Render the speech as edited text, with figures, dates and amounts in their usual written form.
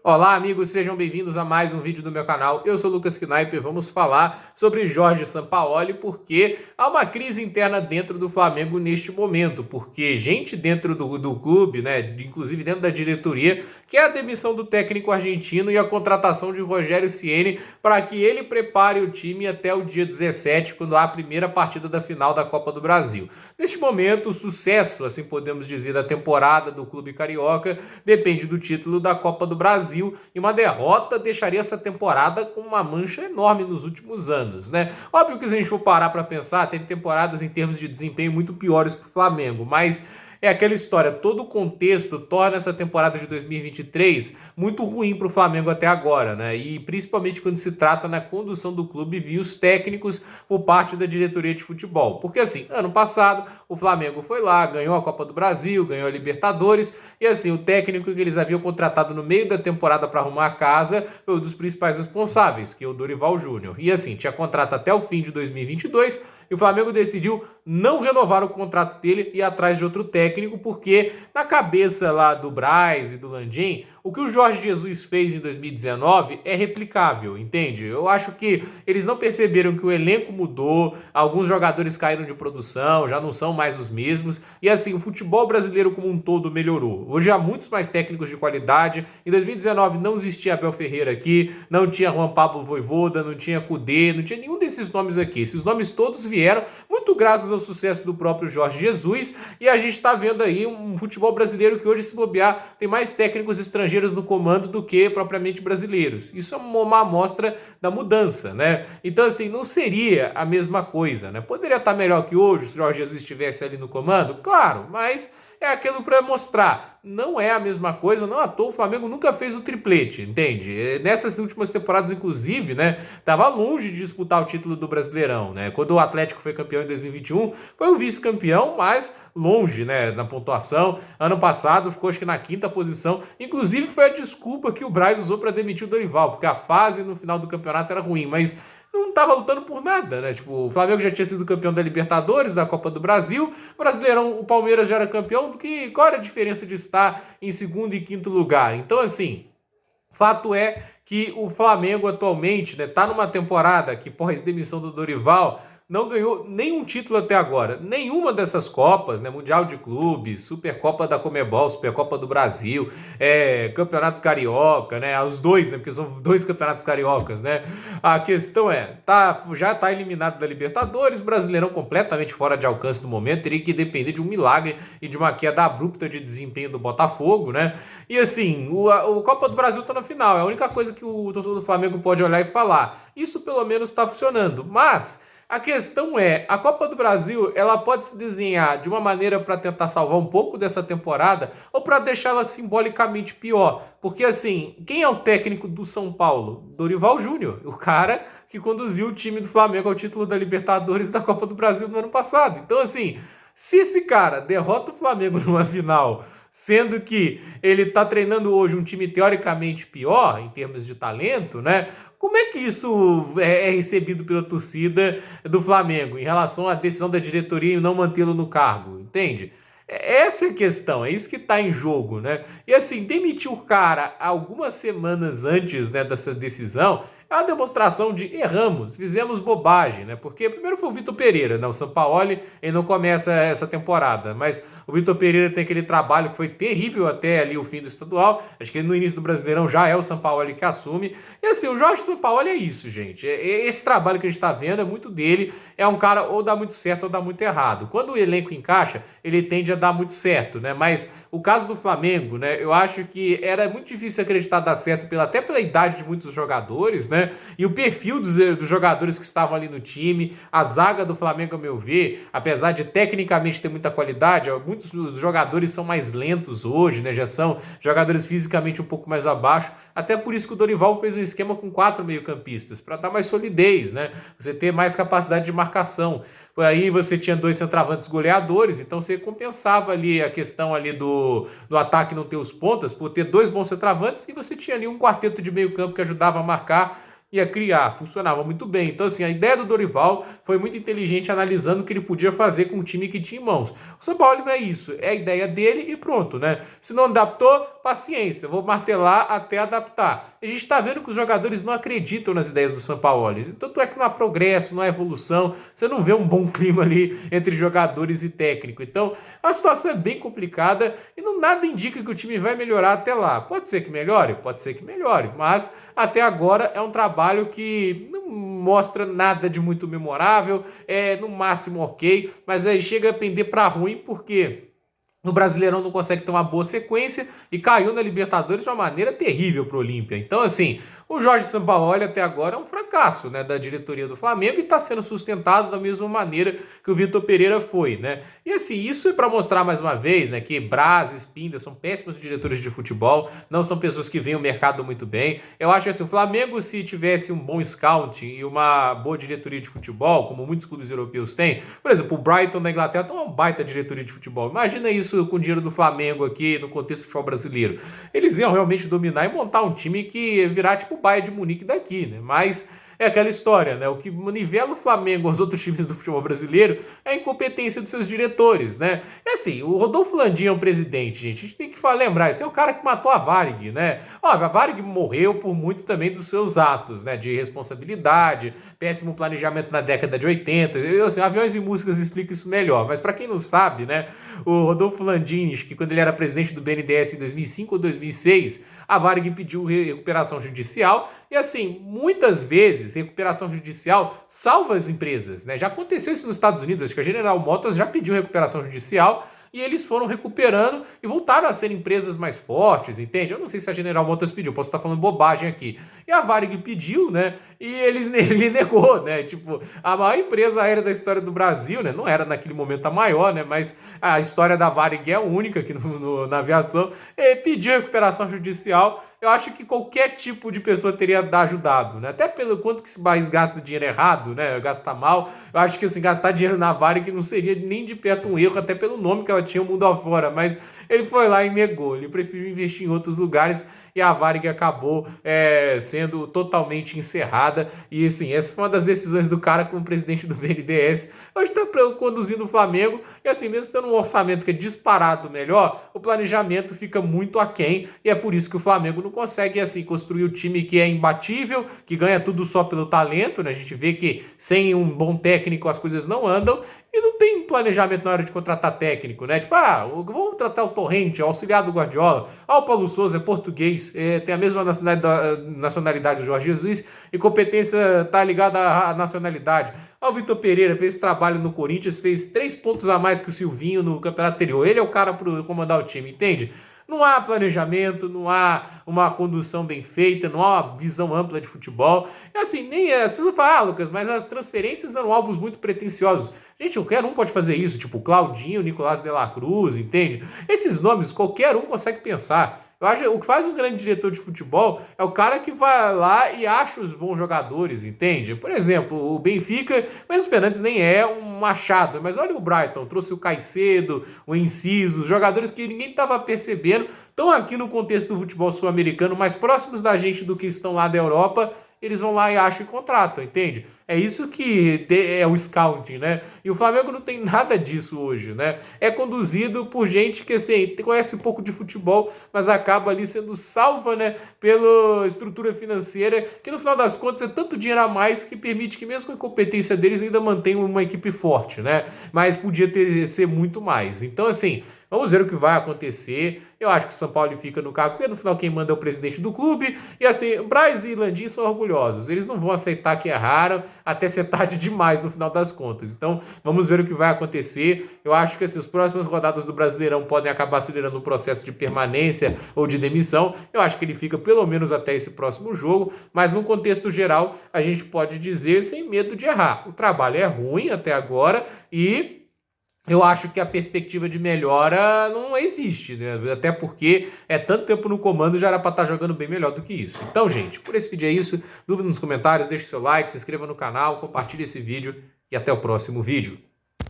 Olá, amigos, sejam bem-vindos a mais um vídeo do meu canal. Eu sou o Lucas Knipe e vamos falar sobre Jorge Sampaoli, porque há uma crise interna dentro do Flamengo neste momento, porque gente dentro do clube, né, inclusive dentro da diretoria, quer a demissão do técnico argentino e a contratação de Rogério Ceni para que ele prepare o time até o dia 17, quando há a primeira partida da final da Copa do Brasil. Neste momento, o sucesso, assim podemos dizer, da temporada do clube carioca depende do título da Copa do Brasil, e uma derrota deixaria essa temporada com uma mancha enorme nos últimos anos, né? Óbvio que se a gente for parar para pensar, teve temporadas em termos de desempenho muito piores para o Flamengo, mas é aquela história, todo o contexto torna essa temporada de 2023 muito ruim para o Flamengo até agora, né? E principalmente quando se trata na condução do clube via os técnicos por parte da diretoria de futebol. Porque assim, ano passado o Flamengo foi lá, ganhou a Copa do Brasil, ganhou a Libertadores, e assim, o técnico que eles haviam contratado no meio da temporada para arrumar a casa foi um dos principais responsáveis, que é o Dorival Júnior. E assim, tinha contrato até o fim de 2022, e o Flamengo decidiu não renovar o contrato dele e ir atrás de outro técnico, porque na cabeça lá do Braz e do Landim, o que o Jorge Jesus fez em 2019 é replicável, entende? Eu acho que eles não perceberam que o elenco mudou, alguns jogadores caíram de produção, já não são mais os mesmos, e assim, o futebol brasileiro como um todo melhorou. Hoje há muitos mais técnicos de qualidade. Em 2019 não existia Abel Ferreira aqui, não tinha Juan Pablo Vojvoda, não tinha Kudê, não tinha nenhum desses nomes aqui. Esses nomes todos vieram muito graças ao sucesso do próprio Jorge Jesus, e a gente está vendo aí um futebol brasileiro que hoje, se bobear, tem mais técnicos estrangeiros no comando do que propriamente brasileiros. Isso é uma amostra da mudança, né? Então, assim, não seria a mesma coisa, né? Poderia estar melhor que hoje se o Jorge Jesus estivesse ali no comando? Claro, mas é aquilo para mostrar. Não é a mesma coisa, não à toa o Flamengo nunca fez o triplete, entende? Nessas últimas temporadas, inclusive, né, tava longe de disputar o título do Brasileirão, né? Quando o Atlético foi campeão em 2021, foi o vice-campeão, mas longe, né, na pontuação. Ano passado ficou, acho que na quinta posição. Inclusive foi a desculpa que o Braz usou para demitir o Dorival, porque a fase no final do campeonato era ruim, mas não estava lutando por nada, né? Tipo, o Flamengo já tinha sido campeão da Libertadores, da Copa do Brasil, o Brasileirão, o Palmeiras já era campeão, qual era a diferença de estar em segundo e quinto lugar? Então, assim, fato é que o Flamengo atualmente, né, tá numa temporada que, pós-demissão do Dorival, não ganhou nenhum título até agora. Nenhuma dessas Copas, né? Mundial de Clubes, Supercopa da Comebol, Supercopa do Brasil, Campeonato Carioca, né? Os dois, né? Porque são dois campeonatos cariocas, né? A questão é, já tá eliminado da Libertadores, Brasileirão completamente fora de alcance no momento, teria que depender de um milagre e de uma queda abrupta de desempenho do Botafogo, né? E assim, o Copa do Brasil tá na final, é a única coisa que o torcedor do Flamengo pode olhar e falar. Isso pelo menos tá funcionando, mas a questão é, a Copa do Brasil, ela pode se desenhar de uma maneira para tentar salvar um pouco dessa temporada ou para deixá-la simbolicamente pior. Porque assim, quem é o técnico do São Paulo? Dorival Júnior, o cara que conduziu o time do Flamengo ao título da Libertadores e da Copa do Brasil no ano passado. Então assim, se esse cara derrota o Flamengo numa final, sendo que ele está treinando hoje um time teoricamente pior em termos de talento, né? Como é que isso é recebido pela torcida do Flamengo em relação à decisão da diretoria em não mantê-lo no cargo, entende? Essa é a questão, é isso que está em jogo, né? E assim, demitir o cara algumas semanas antes, né, dessa decisão é uma demonstração de erramos, fizemos bobagem, né? Porque primeiro foi o Vitor Pereira, né? O Sampaoli, ele não começa essa temporada, mas o Vitor Pereira tem aquele trabalho que foi terrível até ali o fim do estadual. Acho que no início do Brasileirão já é o Sampaoli que assume. E assim, o Jorge Sampaoli é isso, gente. Esse trabalho que a gente está vendo é muito dele. É um cara ou dá muito certo ou dá muito errado. Quando o elenco encaixa, ele tende a dar muito certo, né? Mas o caso do Flamengo, né? Eu acho que era muito difícil acreditar dar certo até pela idade de muitos jogadores, né? E o perfil dos jogadores que estavam ali no time, a zaga do Flamengo, a meu ver, apesar de tecnicamente ter muita qualidade, muitos jogadores são mais lentos hoje, né? Já são jogadores fisicamente um pouco mais abaixo. Até por isso que o Dorival fez um esquema com 4 meio-campistas, para dar mais solidez, né? Você ter mais capacidade de marcação. Aí você tinha 2 centroavantes goleadores, então você compensava ali a questão ali do ataque não ter os pontas, por ter 2 bons centroavantes, e você tinha ali um quarteto de meio campo que ajudava a marcar e a criar, funcionava muito bem. Então assim, a ideia do Dorival foi muito inteligente, analisando o que ele podia fazer com o time que tinha em mãos. O São Paulo não é isso, é a ideia dele e pronto, né? Se não adaptou, paciência, vou martelar até adaptar. A gente está vendo que os jogadores não acreditam nas ideias do Sampaoli. Tanto é que não há progresso, não há evolução, você não vê um bom clima ali entre jogadores e técnico. Então, a situação é bem complicada e nada indica que o time vai melhorar até lá. Pode ser que melhore? Pode ser que melhore, mas até agora é um trabalho que não mostra nada de muito memorável, é no máximo ok, mas aí chega a pender para ruim porque no Brasileirão não consegue ter uma boa sequência e caiu na Libertadores de uma maneira terrível para o Olímpia. Então, assim, o Jorge Sampaoli até agora é um fracasso, né, da diretoria do Flamengo e está sendo sustentado da mesma maneira que o Vitor Pereira foi, né? E assim, isso é para mostrar mais uma vez, né, que Braz, Spinda são péssimos diretores de futebol, não são pessoas que veem o mercado muito bem. Eu acho que assim, o Flamengo, se tivesse um bom scouting e uma boa diretoria de futebol, como muitos clubes europeus têm, por exemplo, o Brighton da Inglaterra tem uma baita diretoria de futebol. Imagina isso com o dinheiro do Flamengo aqui no contexto do futebol brasileiro. Eles iam realmente dominar e montar um time que virar tipo o Bayern de Munique daqui, né? Mas é aquela história, né? O que nivela o Flamengo aos outros times do futebol brasileiro é a incompetência dos seus diretores, né? É assim, o Rodolfo Landim é um presidente, gente. A gente tem que lembrar, esse é o cara que matou a Varig, né? Ó, a Varig morreu por muito também dos seus atos, né? De irresponsabilidade, péssimo planejamento na década de 80. Assim, Aviões e Músicas explica isso melhor, mas para quem não sabe, né? O Rodolfo Landim, que quando ele era presidente do BNDES em 2005 ou 2006, a Varig pediu recuperação judicial e, assim, muitas vezes recuperação judicial salva as empresas, né? Já aconteceu isso nos Estados Unidos, acho que a General Motors já pediu recuperação judicial e eles foram recuperando e voltaram a ser empresas mais fortes, entende? Eu não sei se a General Motors pediu, posso estar falando bobagem aqui. E a Varig pediu, né? E ele negou, né? Tipo, a maior empresa aérea da história do Brasil, né? Não era naquele momento a maior, né? Mas a história da Varig é única aqui na aviação. E pediu recuperação judicial. Eu acho que qualquer tipo de pessoa teria ajudado, né? Até pelo quanto que esse país gasta dinheiro errado, né? Gasta mal. Eu acho que assim, gastar dinheiro na Varig não seria nem de perto um erro, até pelo nome que ela tinha o mundo afora. Mas ele foi lá e negou. Ele preferiu investir em outros lugares e a Varig acabou sendo totalmente encerrada. E assim, essa foi uma das decisões do cara como presidente do BNDES. Hoje está conduzindo o Flamengo e assim, mesmo tendo um orçamento que é disparado melhor, o planejamento fica muito aquém e é por isso que o Flamengo não consegue assim construir o time que é imbatível, que ganha tudo só pelo talento, né? A gente vê que sem um bom técnico as coisas não andam e não tem planejamento na hora de contratar técnico, né? Tipo, vamos tratar o Torrente, o auxiliar do Guardiola. O Paulo Souza é português, tem a mesma nacionalidade do Jorge Jesus e competência tá ligada à nacionalidade. O Vitor Pereira fez trabalho no Corinthians, fez 3 pontos a mais que o Silvinho no campeonato anterior. Ele é o cara para comandar o time, entende? Não há planejamento, não há uma condução bem feita, não há uma visão ampla de futebol. É assim, nem as pessoas falam, Lucas, mas as transferências são alvos muito pretensiosos. Gente, qualquer um pode fazer isso, tipo Claudinho, Nicolás de la Cruz, entende? Esses nomes qualquer um consegue pensar. Eu acho que o que faz um grande diretor de futebol é o cara que vai lá e acha os bons jogadores, entende? Por exemplo, o Benfica, mas o Fernandes nem é um machado, mas olha o Brighton, trouxe o Caicedo, o Enciso, jogadores que ninguém estava percebendo, estão aqui no contexto do futebol sul-americano, mais próximos da gente do que estão lá da Europa, eles vão lá e acham e contratam, entende? É isso que é o scouting, né? E o Flamengo não tem nada disso hoje, né? É conduzido por gente que, assim, conhece um pouco de futebol, mas acaba ali sendo salva, né? Pela estrutura financeira, que no final das contas é tanto dinheiro a mais que permite que mesmo com a incompetência deles ainda mantenham uma equipe forte, né? Mas podia ser muito mais. Então, assim, vamos ver o que vai acontecer. Eu acho que o São Paulo fica no cargo, porque no final quem manda é o presidente do clube. E assim, Braz e Landim são orgulhosos. Eles não vão aceitar que erraram até ser tarde demais no final das contas. Então, vamos ver o que vai acontecer. Eu acho que assim, as próximas rodadas do Brasileirão podem acabar acelerando o processo de permanência ou de demissão. Eu acho que ele fica pelo menos até esse próximo jogo. Mas no contexto geral, a gente pode dizer sem medo de errar. O trabalho é ruim até agora e eu acho que a perspectiva de melhora não existe, né? Até porque é tanto tempo no comando, já era para estar jogando bem melhor do que isso. Então, gente, por esse vídeo é isso. Dúvida nos comentários, deixe seu like, se inscreva no canal, compartilhe esse vídeo e até o próximo vídeo.